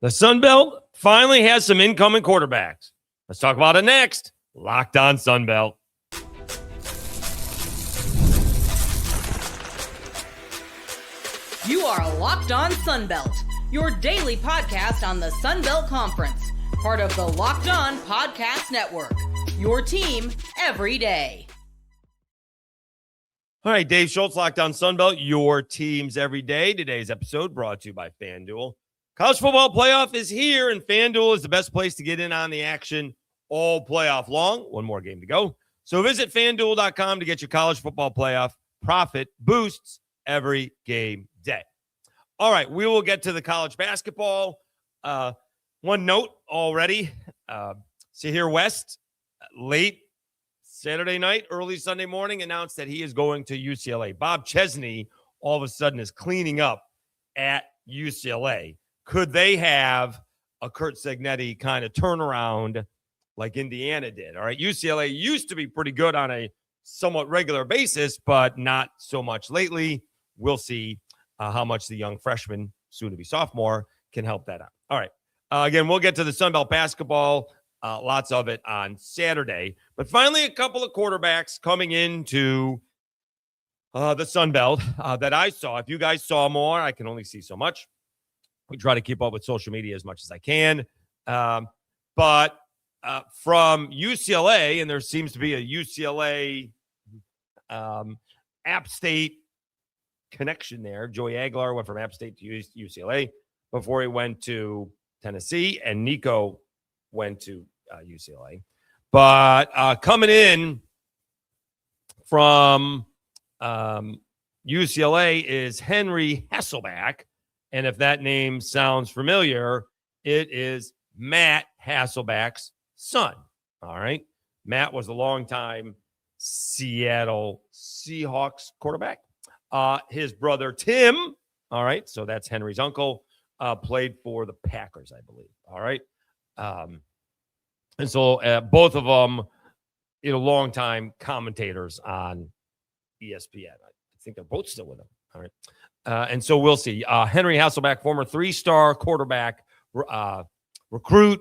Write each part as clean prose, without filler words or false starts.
The Sun Belt finally has some incoming quarterbacks. Let's talk about it next. Locked on Sun Belt. You are Locked on Sun Belt, your daily podcast on the Sun Belt Conference, part of the Locked On Podcast Network. Your team every day. All right, Dave Schultz, Locked on Sun Belt, your teams every day. Today's episode brought to you by FanDuel. College football playoff is here, and FanDuel is the best place to get in on the action all playoff long. One more game to go. So visit FanDuel.com to get your college football playoff profit boosts every game day. All right, we will get to the college basketball. One note already. Sahir West, late Saturday night, early Sunday morning, announced that he is going to UCLA. Bob Chesney all of a sudden is cleaning up at UCLA. Could they have a Curt Cignetti kind of turnaround like Indiana did? All right, UCLA used to be pretty good on a somewhat regular basis, but not so much lately. We'll see how much the young freshman, soon-to-be sophomore, can help that out. All right, again, we'll get to the Sun Belt basketball, lots of it on Saturday. But finally, a couple of quarterbacks coming into the Sun Belt that I saw. If you guys saw more, I can only see so much. We try to keep up with social media as much as I can. But from UCLA, and there seems to be a UCLA App State connection there. Joey Aguilar went from App State to UCLA before he went to Tennessee, and Nico went to UCLA. But coming in from UCLA is Henry Hasselbeck. And if that name sounds familiar, it is Matt Hasselbeck's son. All right. Matt was a longtime Seattle Seahawks quarterback. His brother, Tim, all right, so that's Henry's uncle, played for the Packers, I believe. All right. And so both of them, longtime commentators on ESPN. I think they're both still with him. All right. And so we'll see. Henry Hasselbeck, former 3-star quarterback, recruit,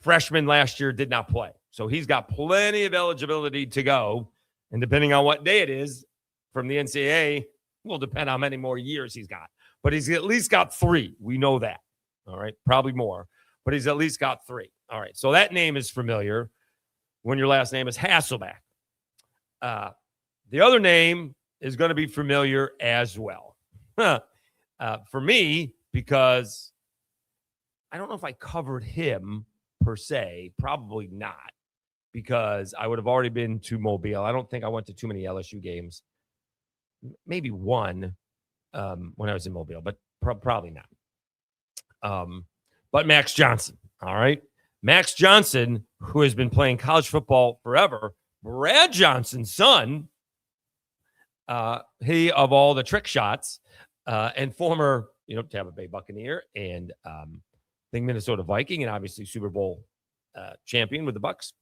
freshman last year, did not play. So he's got plenty of eligibility to go. And depending on what day it is from the NCAA, will depend how many more years he's got. But he's at least got 3. We know that. All right. Probably more. But he's at least got 3. All right. So that name is familiar when your last name is Hasselbeck. The other name is going to be familiar as well. For me, because I don't know if I covered him per se, probably not, because I would have already been to Mobile. I don't think I went to too many LSU games. Maybe one when I was in Mobile, but probably not. But Max Johnson, all right? Max Johnson, who has been playing college football forever, Brad Johnson's son, he of all the trick shots, and former, Tampa Bay Buccaneer and I think Minnesota Viking, and obviously Super Bowl champion with the Bucs.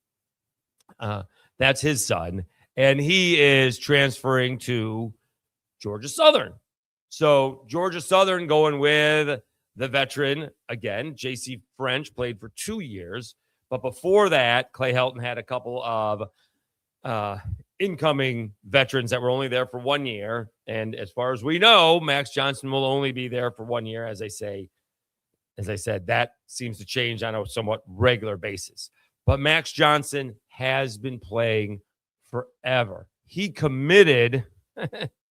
That's his son, and he is transferring to Georgia Southern. So Georgia Southern going with the veteran again. J.C. French played for 2 years, but before that, Clay Helton had a couple of incoming veterans that were only there for 1 year. And as far as we know, Max Johnson will only be there for 1 year. As I said, that seems to change on a somewhat regular basis. But Max Johnson has been playing forever. He committed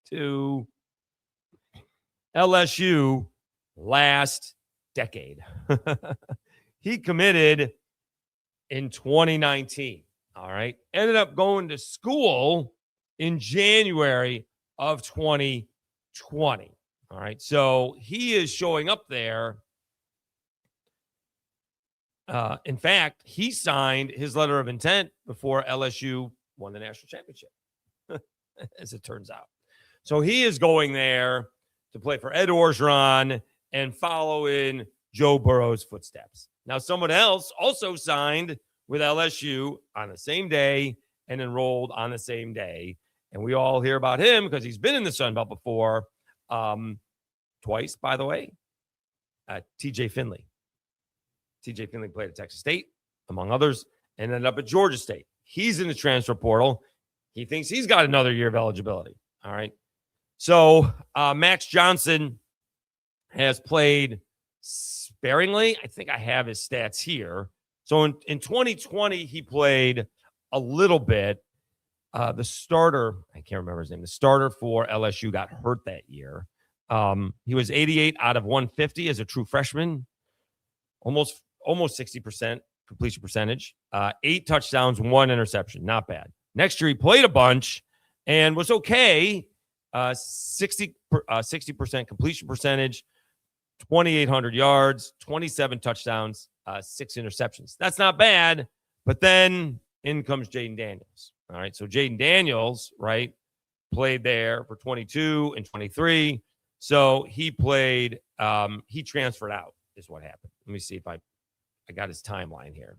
to LSU last decade. He committed in 2019. All right. Ended up going to school in January of 2020. All right. So he is showing up there. In fact, he signed his letter of intent before LSU won the national championship, as it turns out. So he is going there to play for Ed Orgeron and follow in Joe Burrow's footsteps. Now, someone else also signed with LSU on the same day and enrolled on the same day. And we all hear about him because he's been in the Sun Belt before, twice, by the way. TJ Finley. TJ Finley played at Texas State, among others, and ended up at Georgia State. He's in the transfer portal. He thinks he's got another year of eligibility. All right. So Max Johnson has played sparingly. I think I have his stats here. So in 2020, he played a little bit. The starter, I can't remember his name, the starter for LSU got hurt that year. He was 88 out of 150 as a true freshman, almost 60% completion percentage, 8 touchdowns, 1 interception. Not bad. Next year, he played a bunch and was okay. 60% completion percentage, 2,800 yards, 27 touchdowns, 6 interceptions. That's not bad. But then in comes Jaden Daniels. All right. So Jaden Daniels, right, played there for 22 and 23. So he played, he transferred out is what happened. Let me see if I got his timeline here.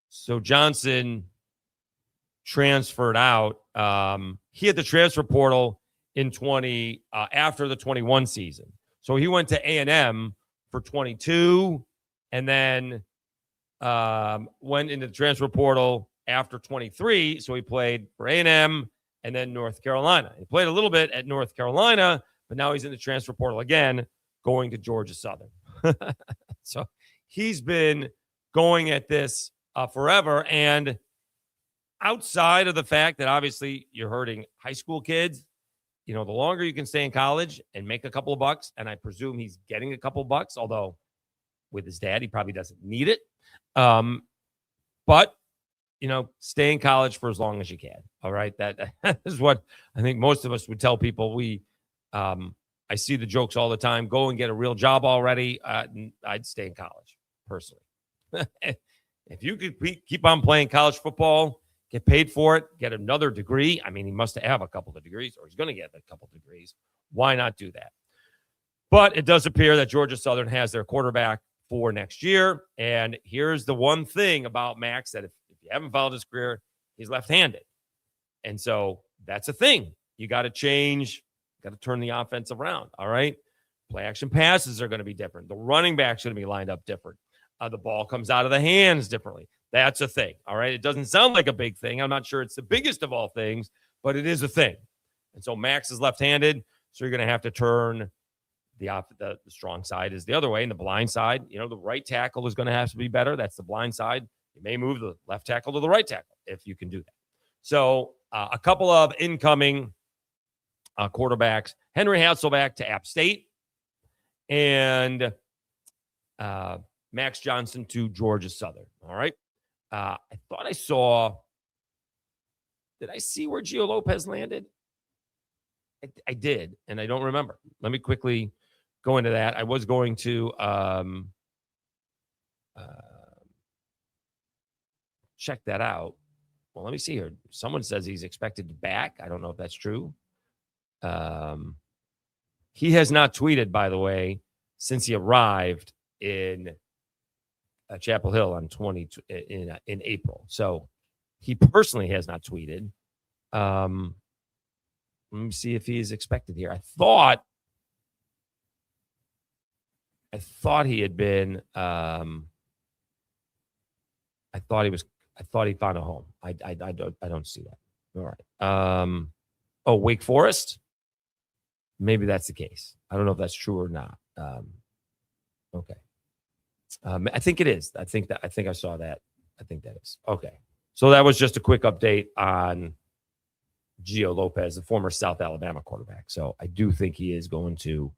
So Johnson transferred out. He had the transfer portal in after the 21 season. So he went to A&M for 22 and then went into the transfer portal after 23. So he played for A&M and then North Carolina. He played a little bit at North Carolina, but now he's in the transfer portal again, going to Georgia Southern. So he's been going at this forever. And outside of the fact that obviously you're hurting high school kids, you know, the longer you can stay in college and make a couple of bucks, and I presume he's getting a couple of bucks, although with his dad, he probably doesn't need it. But, you know, stay in college for as long as you can. All right. That is what I think most of us would tell people. I see the jokes all the time. Go and get a real job already. I'd stay in college, personally. If you could keep on playing college football, get paid for it, get another degree. I mean, he must have a couple of degrees, or he's going to get a couple of degrees. Why not do that? But it does appear that Georgia Southern has their quarterback for next year. And here's the one thing about Max, that if you haven't followed his career, he's left-handed. And so that's a thing. You got to change, got to turn the offense around. All right. Play action passes are going to be different. The running back's going to be lined up different. The ball comes out of the hands differently. That's a thing. All right. It doesn't sound like a big thing. I'm not sure it's the biggest of all things, but it is a thing. And so Max is left-handed. So you're going to have to turn the strong side is the other way. And the blind side, you know, the right tackle is going to have to be better. That's the blind side. You may move the left tackle to the right tackle if you can do that. So a couple of incoming quarterbacks, Henry Hasselbeck to App State and Max Johnson to Georgia Southern. All right. I thought I saw, did I see where Gio Lopez landed? I did, and I don't remember. Let me quickly go into that. I was going to check that out. Well, let me see here. Someone says he's expected back. I don't know if that's true. He has not tweeted, by the way, since he arrived in Chapel Hill on in April. So he personally has not tweeted. Let me see if he is expected here. I thought he had been. I thought he found a home. I don't see that. All right. Wake Forest. Maybe that's the case. I don't know if that's true or not. Okay. I think it is. I think I saw that. I think that is. Okay. So that was just a quick update on Gio Lopez, the former South Alabama quarterback. So I do think he is going to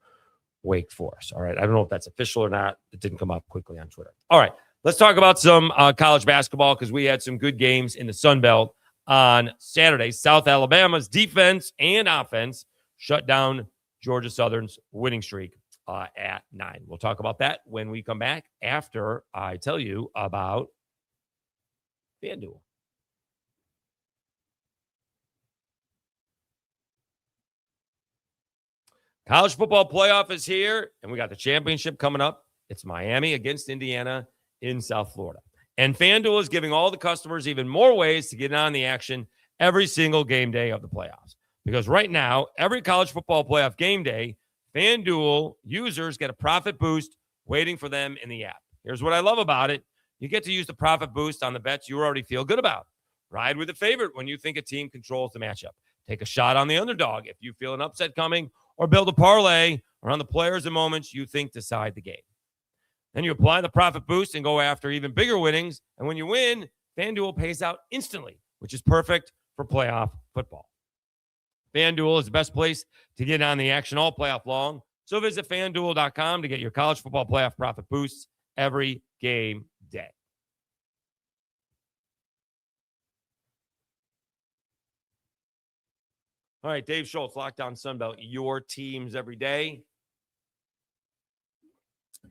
Wake Forest. All right. I don't know if that's official or not. It didn't come up quickly on Twitter. All right. Let's talk about some college basketball, because we had some good games in the Sun Belt on Saturday. South Alabama's defense and offense shut down Georgia Southern's winning streak at 9. We'll talk about that when we come back after I tell you about FanDuel. College football playoff is here, and we got the championship coming up. It's Miami against Indiana in South Florida. And FanDuel is giving all the customers even more ways to get on the action every single game day of the playoffs. Because right now, every college football playoff game day, FanDuel users get a profit boost waiting for them in the app. Here's what I love about it. You get to use the profit boost on the bets you already feel good about. Ride with a favorite when you think a team controls the matchup. Take a shot on the underdog if you feel an upset coming, or build a parlay around the players and moments you think decide the game. Then you apply the profit boost and go after even bigger winnings. And when you win, FanDuel pays out instantly, which is perfect for playoff football. FanDuel is the best place to get on the action all playoff long. So visit FanDuel.com to get your college football playoff profit boosts every game day. All right, Dave Schultz, Lockdown Sunbelt, your teams every day.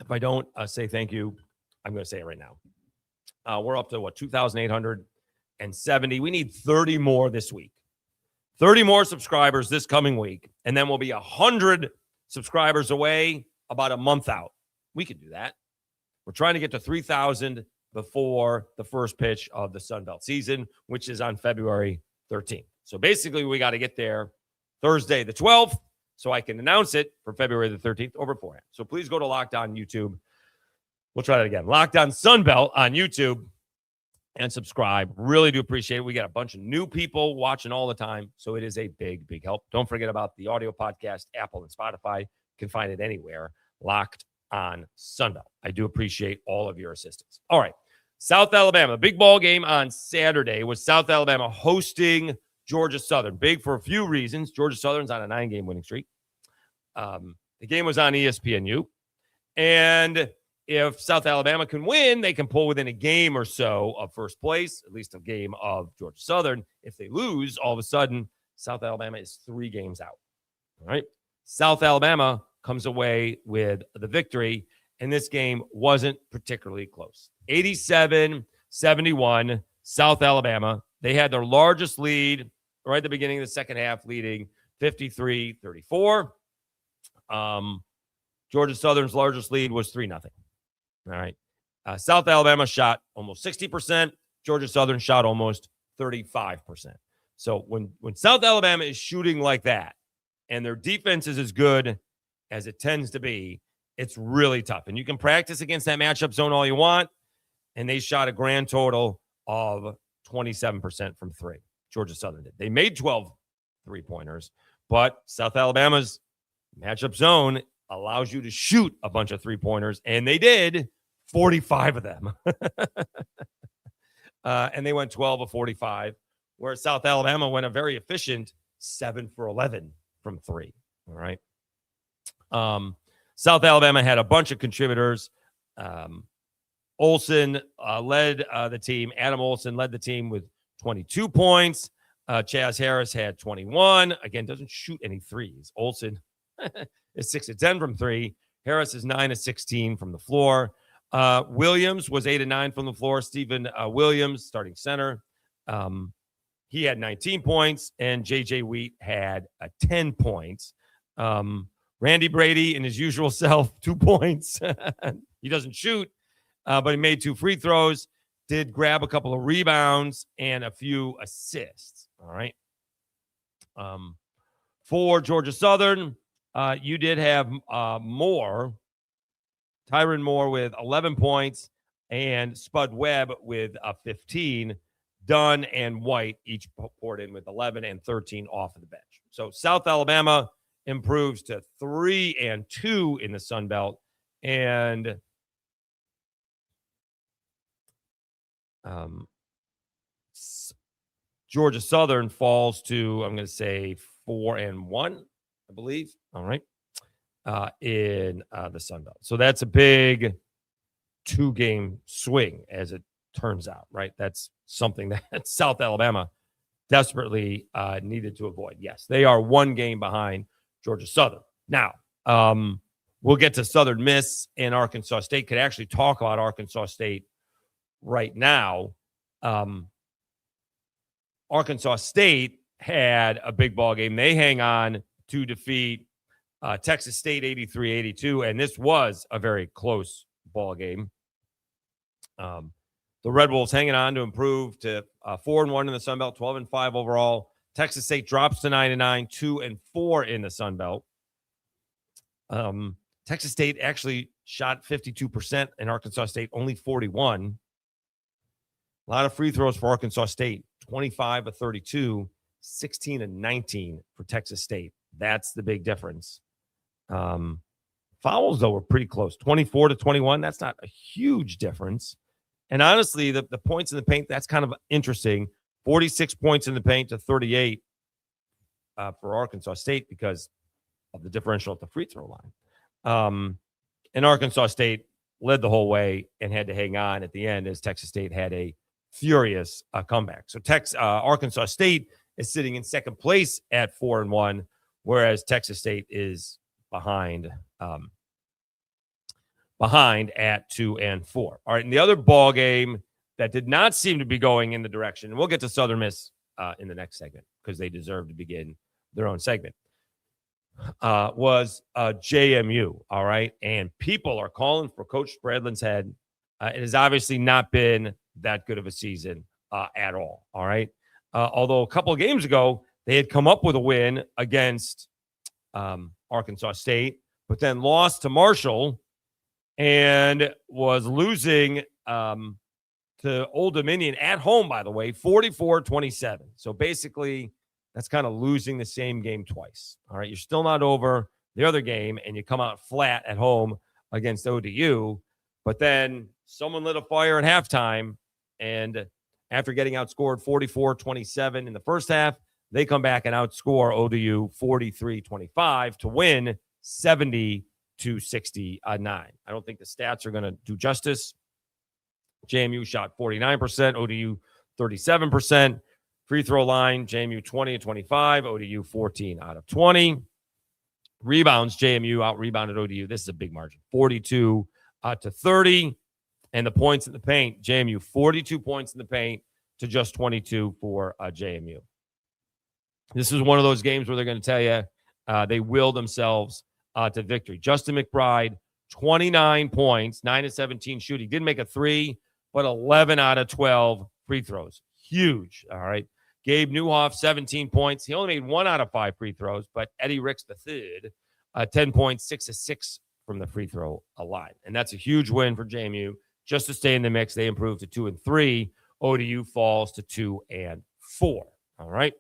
If I don't say thank you, I'm going to say it right now. We're up to, 2,870. We need 30 more this week. 30 more subscribers this coming week, and then we'll be 100 subscribers away about a month out. We can do that. We're trying to get to 3,000 before the first pitch of the Sunbelt season, which is on February 13th. So basically, we got to get there Thursday the 12th so I can announce it for February the 13th or beforehand. So please go to Lockdown YouTube. We'll try that again. Lockdown Sunbelt on YouTube and subscribe. Really do appreciate it. We got a bunch of new people watching all the time, so it is a big, big help. Don't forget about the audio podcast, Apple and Spotify. You can find it anywhere. Locked on Sunbelt. I do appreciate all of your assistance. All right. South Alabama, big ball game on Saturday was South Alabama hosting Georgia Southern. Big for a few reasons. Georgia Southern's on a 9-game winning streak. The game was on ESPNU. And if South Alabama can win, they can pull within a game or so of first place, at least a game of Georgia Southern. If they lose, all of a sudden, South Alabama is 3 games out. All right. South Alabama comes away with the victory, and this game wasn't particularly close. 87-71, South Alabama. They had their largest lead right at the beginning of the second half, leading 53-34. Georgia Southern's largest lead was 3-0. All right. South Alabama shot almost 60%. Georgia Southern shot almost 35%. So when South Alabama is shooting like that and their defense is as good as it tends to be, it's really tough. And you can practice against that matchup zone all you want. And they shot a grand total of 27% from 3. Georgia Southern did. They made 12 3-pointers, but South Alabama's matchup zone allows you to shoot a bunch of 3-pointers, and they did 45 of them. And they went 12 of 45, where South Alabama went a very efficient 7 for 11 from 3. All right. South Alabama had a bunch of contributors. Olsen led the team. Adam Olsen led the team with 22 points. Chaz Harris had 21. Again, doesn't shoot any threes. Olsen is 6 of 10 from 3. Harris is 9 of 16 from the floor. Williams was 8 of 9 from the floor. Stephen Williams, starting center. He had 19 points, and J.J. Wheat had 10 points. Randy Brady, in his usual self, 2 points. He doesn't shoot, but he made 2 free throws, did grab a couple of rebounds, and a few assists. All right. For Georgia Southern, you did have Tyron Moore with 11 points, and Spud Webb with 15. Dunn and White each poured in with 11 and 13 off of the bench. So South Alabama improves to 3-2 in the Sun Belt, and Georgia Southern falls to, I'm going to say, 4-1, I believe. All right. In the Sun Belt. So that's a big 2-game swing, as it turns out, right? That's something that South Alabama desperately needed to avoid. Yes, they are 1 game behind Georgia Southern. Now, we'll get to Southern Miss and Arkansas State. Could actually talk about Arkansas State right now. Arkansas State had a big ball game. They hang on to defeat Texas State 83-82, and this was a very close ball game. The Red Wolves hanging on to improve to 4-1 in the Sun Belt, 12-5 overall. Texas State drops to 9-9, 2-4 in the Sun Belt. Texas State actually shot 52% and Arkansas State only 41. A lot of free throws for Arkansas State, 25 of 32, 16 and 19 for Texas State. That's the big difference. Fouls, though, were pretty close, 24 to 21. That's not a huge difference. And honestly, the points in the paint, that's kind of interesting. 46 points in the paint to 38 for Arkansas State because of the differential at the free throw line. And Arkansas State led the whole way and had to hang on at the end as Texas State had a furious comeback. So Arkansas State is sitting in second place at 4-1, whereas Texas State is behind at 2-4. All right, and the other ball game that did not seem to be going in the direction, and we'll get to Southern Miss in the next segment because they deserve to begin their own segment, was JMU. All right, and people are calling for Coach Spradlin's head. It has obviously not been that good of a season at all. All right, although a couple of games ago they had come up with a win against Arkansas State, but then lost to Marshall and was losing to Old Dominion at home, by the way, 44-27. So basically, that's kind of losing the same game twice. All right, you're still not over the other game, and you come out flat at home against ODU, but then someone lit a fire at halftime, and after getting outscored 44-27 in the first half, they come back and outscore ODU 43-25 to win 70-69. I don't think the stats are going to do justice. JMU shot 49%, ODU 37%. Free throw line, JMU 20-25, ODU 14 out of 20. Rebounds, JMU out-rebounded ODU. This is a big margin, 42 to 30. And the points in the paint, JMU 42 points in the paint to just 22 for JMU. This is one of those games where they're going to tell you they will themselves to victory. Justin McBride, 29 points, 9 of 17 shooting. Didn't make a three, but 11 out of 12 free throws. Huge, all right. Gabe Newhoff, 17 points. He only made 1 out of 5 free throws, but Eddie Ricks III, 10 points, 6 of 6 from the free throw line. And that's a huge win for JMU. Just to stay in the mix, they improved to 2-3. ODU falls to 2-4. All right.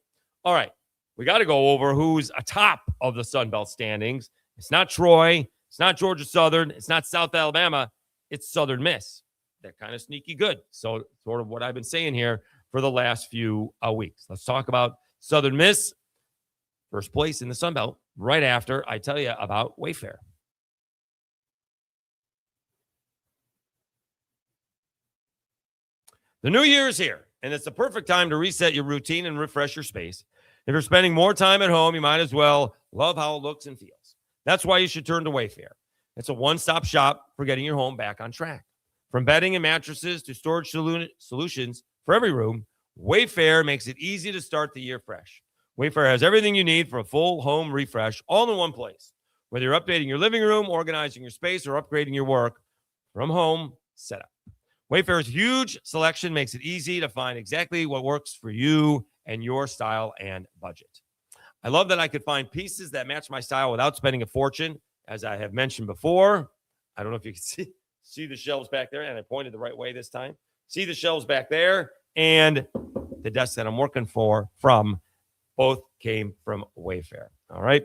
All right. We got to go over who's atop of the Sun Belt standings. It's not Troy. It's not Georgia Southern. It's not South Alabama. It's Southern Miss. They're kind of sneaky good. So sort of what I've been saying here for the last few weeks. Let's talk about Southern Miss. First place in the Sun Belt right after I tell you about Wayfair. The new year is here, and it's the perfect time to reset your routine and refresh your space. If you're spending more time at home, you might as well love how it looks and feels. That's why you should turn to Wayfair. It's a one-stop shop for getting your home back on track. From bedding and mattresses to storage solutions for every room, Wayfair makes it easy to start the year fresh. Wayfair has everything you need for a full home refresh all in one place. Whether you're updating your living room, organizing your space, or upgrading your work from home setup. Wayfair's huge selection makes it easy to find exactly what works for you and your style and budget. I love that I could find pieces that match my style without spending a fortune, as I have mentioned before. I don't know if you can see the shelves back there, and I pointed the right way this time. See the shelves back there, and the desk that I'm working from both came from Wayfair. All right.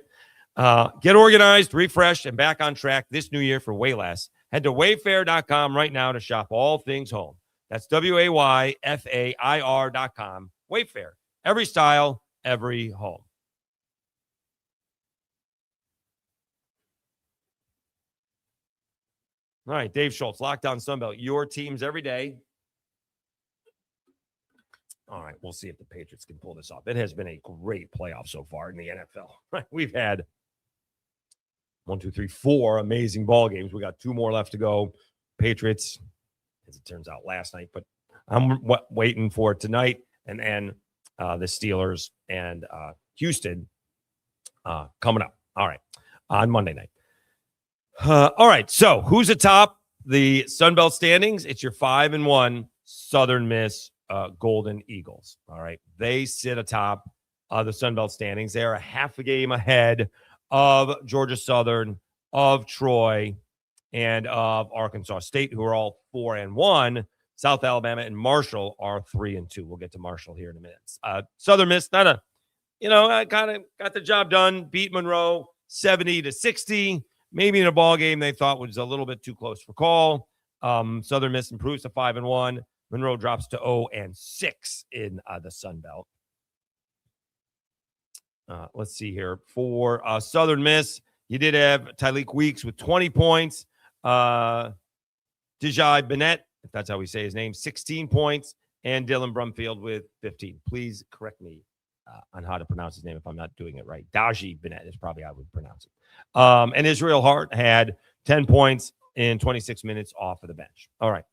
Get organized, refreshed, and back on track this new year for way less. Head to wayfair.com right now to shop all things home. That's WAYFAIR.com. Wayfair. Every style, every home. All right, Dave Schultz, Lockdown Sunbelt, your teams every day. All right, we'll see if the Patriots can pull this off. It has been a great playoff so far in the NFL. We've had 4 amazing ball games. We got 2 more left to go. Patriots, as it turns out, last night, but I'm waiting for tonight, and then the Steelers and Houston coming up. All right, on Monday night. All right, so who's atop the Sun Belt standings? It's your 5-1 Southern Miss Golden Eagles. All right, they sit atop the Sun Belt standings. They are a half a game ahead of Georgia Southern, of Troy and of Arkansas State, who are all 4-1. South Alabama and Marshall are 3-2. We'll get to Marshall here in a minute. Southern Miss, kind of got the job done. Beat Monroe 70-60. Maybe in a ball game they thought was a little bit too close for call. Southern Miss improves to 5-1. Monroe drops to 0-6 in the Sun Belt. Let's see here. For Southern Miss, you did have Tyleek Weeks with 20 points. Dijai Bennett, if that's how we say his name, 16 points. And Dylan Brumfield with 15. Please correct me on how to pronounce his name if I'm not doing it right. Daji Bennett is probably how I would pronounce it. And Israel Hart had 10 points in 26 minutes off of the bench. All right.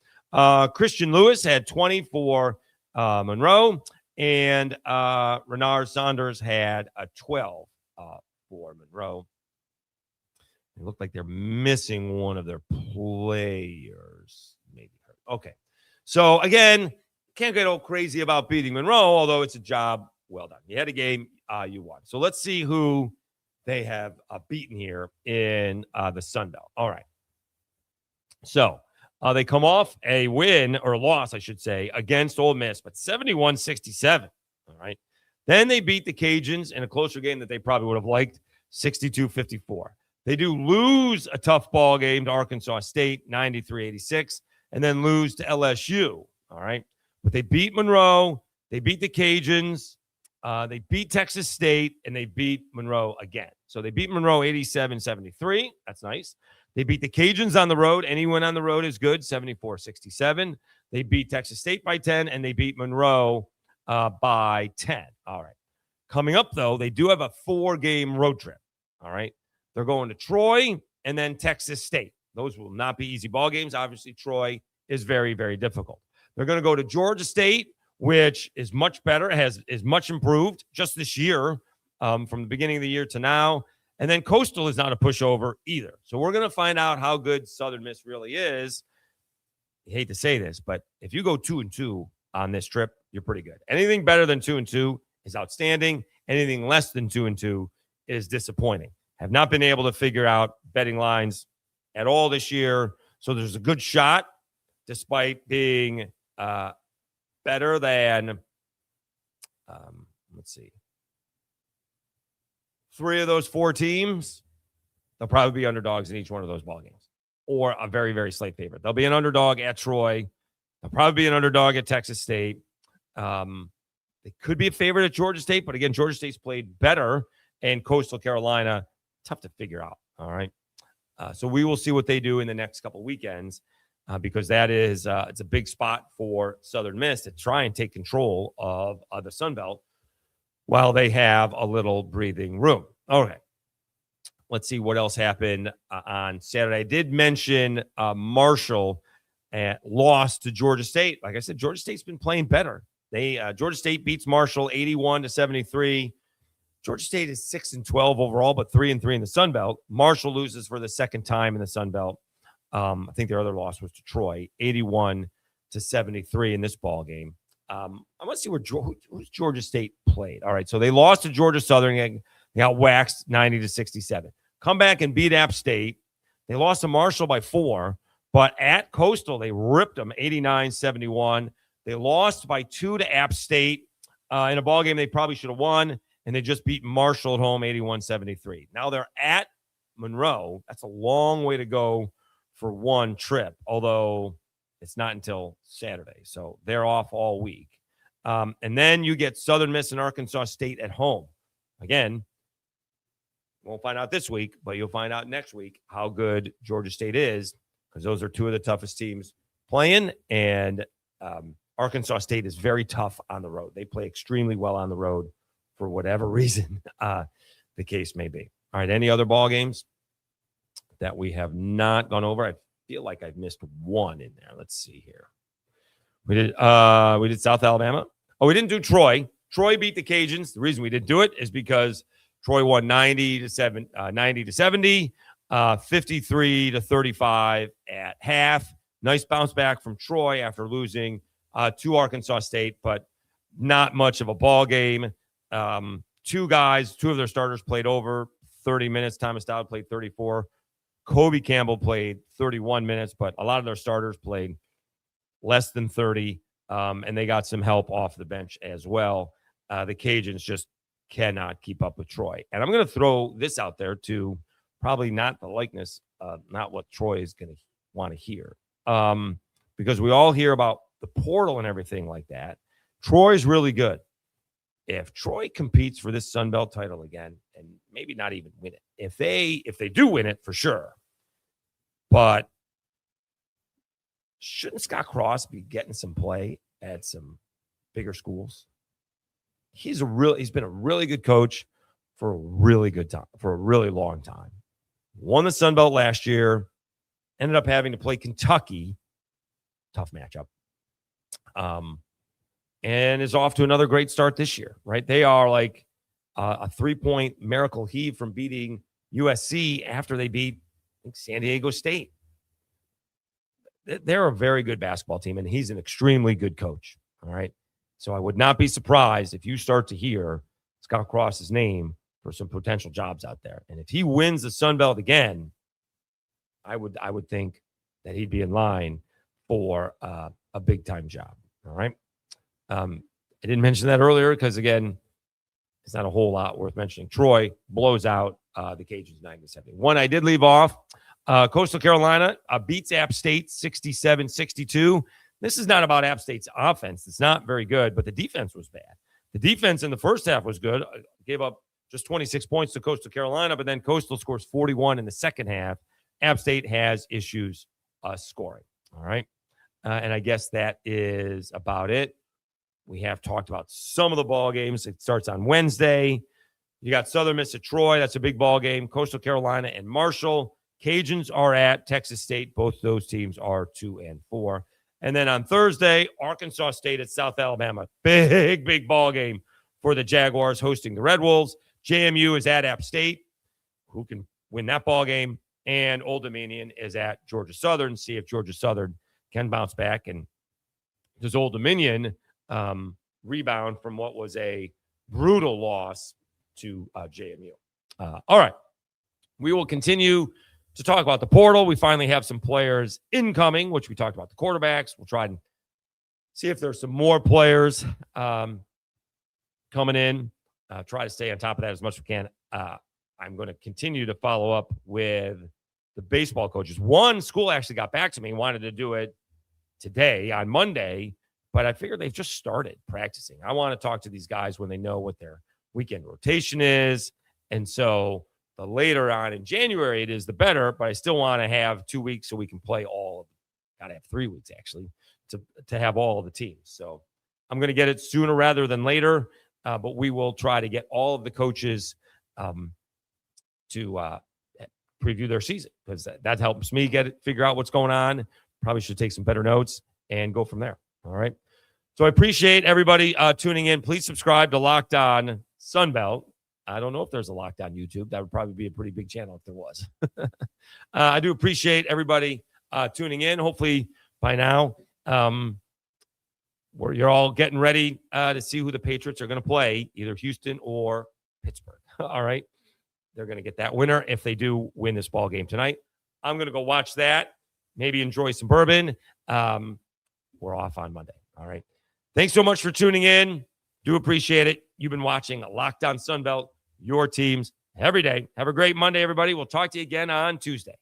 Christian Lewis had 20 for Monroe. And Renard Saunders had a 12 for Monroe. It looked like they're missing one of their players. Maybe hurt. Okay. So, again, can't get all crazy about beating Monroe, although it's a job well done. You had a game, you won. So, let's see who they have beaten here in the Sun Belt. All right. So, they come off a win, or a loss, I should say, against Ole Miss, but 71-67. All right. Then they beat the Cajuns in a closer game that they probably would have liked, 62-54. They do lose a tough ball game to Arkansas State, 93-86, and then lose to LSU. All right. But they beat Monroe. They beat the Cajuns. They beat Texas State, and they beat Monroe again. So they beat Monroe 87-73. That's nice. They beat the Cajuns on the road. Anyone on the road is good, 74-67. They beat Texas State by 10, and they beat Monroe by 10. All right. Coming up, though, they do have a 4-game road trip. All right. They're going to Troy and then Texas State. Those will not be easy ball games. Obviously, Troy is very, very difficult. They're going to go to Georgia State, which is much better, is much improved just this year from the beginning of the year to now. And then Coastal is not a pushover either. So we're going to find out how good Southern Miss really is. I hate to say this, but if you go 2-2 on this trip, you're pretty good. Anything better than 2-2 is outstanding. Anything less than 2-2 is disappointing. Have not been able to figure out betting lines at all this year. So there's a good shot, despite being better than, let's see, 3 of those 4 teams. They'll probably be underdogs in each one of those ball games, or a very, very slight favorite. They'll be an underdog at Troy. They'll probably be an underdog at Texas State. They could be a favorite at Georgia State, but again, Georgia State's played better, and Coastal Carolina, tough to figure out. All right. So we will see what they do in the next couple of weekends, because that is it's a big spot for Southern Miss to try and take control of the Sun Belt while they have a little breathing room. Okay. Let's see what else happened on Saturday. I did mention Marshall lost to Georgia State. Like I said, Georgia State's been playing better. Georgia State beats Marshall 81-73. Georgia State is 6-12 overall, but 3-3 in the Sun Belt. Marshall loses for the second time in the Sun Belt. I think their other loss was to Troy, 81-73 in this ball game. I want to see who's Georgia State played. All right, so they lost to Georgia Southern. They got waxed 90-67. Come back and beat App State. They lost to Marshall by 4, but at Coastal they ripped them 89-71. They lost by 2 to App State in a ball game they probably should have won. And they just beat Marshall at home 81-73. Now they're at Monroe. That's a long way to go for one trip, although it's not until Saturday. So they're off all week. And then you get Southern Miss and Arkansas State at home. Again, won't find out this week, but you'll find out next week how good Georgia State is, because those are 2 of the toughest teams playing. And Arkansas State is very tough on the road. They play extremely well on the road, for whatever reason the case may be. All right, any other ball games that we have not gone over? I feel like I've missed one in there. Let's see here. We did South Alabama. Oh, we didn't do Troy. Troy beat the Cajuns. The reason we didn't do it is because Troy won 90-70, 53-35 at half. Nice bounce back from Troy after losing to Arkansas State, but not much of a ball game. 2 of their starters played over 30 minutes. Thomas Dowd played 34. Kobe Campbell played 31 minutes, but a lot of their starters played less than 30, and they got some help off the bench as well. The Cajuns just cannot keep up with Troy. And I'm going to throw this out there to probably not the likeness, not what Troy is going to want to hear, because we all hear about the portal and everything like that. Troy's really good. If Troy competes for this Sun Belt title again, and maybe not even win it, if they do win it, for sure, but shouldn't Scott Cross be getting some play at some bigger schools? He's been a really good coach for a really good time, for a really long time. Won the Sun Belt last year, ended up having to play Kentucky, tough matchup, and is off to another great start this year, right? They are like a 3-point miracle heave from beating USC after they beat, I think, San Diego State. They're a very good basketball team, and he's an extremely good coach, all right? So I would not be surprised if you start to hear Scott Cross's name for some potential jobs out there. And if he wins the Sun Belt again, I would think that he'd be in line for a big-time job, all right? I didn't mention that earlier because, again, it's not a whole lot worth mentioning. Troy blows out the Cajuns 9-70. One I did leave off, Coastal Carolina beats App State 67-62. This is not about App State's offense. It's not very good, but the defense was bad. The defense in the first half was good. Gave up just 26 points to Coastal Carolina, but then Coastal scores 41 in the second half. App State has issues scoring, all right? And I guess that is about it. We have talked about some of the ball games. It starts on Wednesday. You got Southern Miss at Troy. That's a big ball game. Coastal Carolina and Marshall. Cajuns are at Texas State. Both those teams are 2-4. And then on Thursday, Arkansas State at South Alabama. Big ball game for the Jaguars hosting the Red Wolves. JMU is at App State. Who can win that ball game? And Old Dominion is at Georgia Southern. See if Georgia Southern can bounce back. And does Old Dominion rebound from what was a brutal loss to JMU. All right. We will continue to talk about the portal. We finally have some players incoming, which we talked about the quarterbacks. We'll try and see if there's some more players coming in. Try to stay on top of that as much as we can. I'm going to continue to follow up with the baseball coaches. One school actually got back to me and wanted to do it today on Monday, but I figured they've just started practicing. I want to talk to these guys when they know what their weekend rotation is. And so the later on in January it is, the better, but I still want to have 2 weeks so we can play all of them. Got to have 3 weeks, actually, to have all of the teams. So I'm going to get it sooner rather than later, but we will try to get all of the coaches to preview their season, because that helps me figure out what's going on. Probably should take some better notes and go from there. All right. So I appreciate everybody tuning in. Please subscribe to Locked On Sunbelt. I don't know if there's a Locked On YouTube. That would probably be a pretty big channel if there was. I do appreciate everybody tuning in. Hopefully by now you're all getting ready to see who the Patriots are going to play, either Houston or Pittsburgh. All right. They're going to get that winner if they do win this ball game tonight. I'm going to go watch that, maybe enjoy some bourbon. We're off on Monday. All right. Thanks so much for tuning in. Do appreciate it. You've been watching Locked On Sunbelt, your teams every day. Have a great Monday, everybody. We'll talk to you again on Tuesday.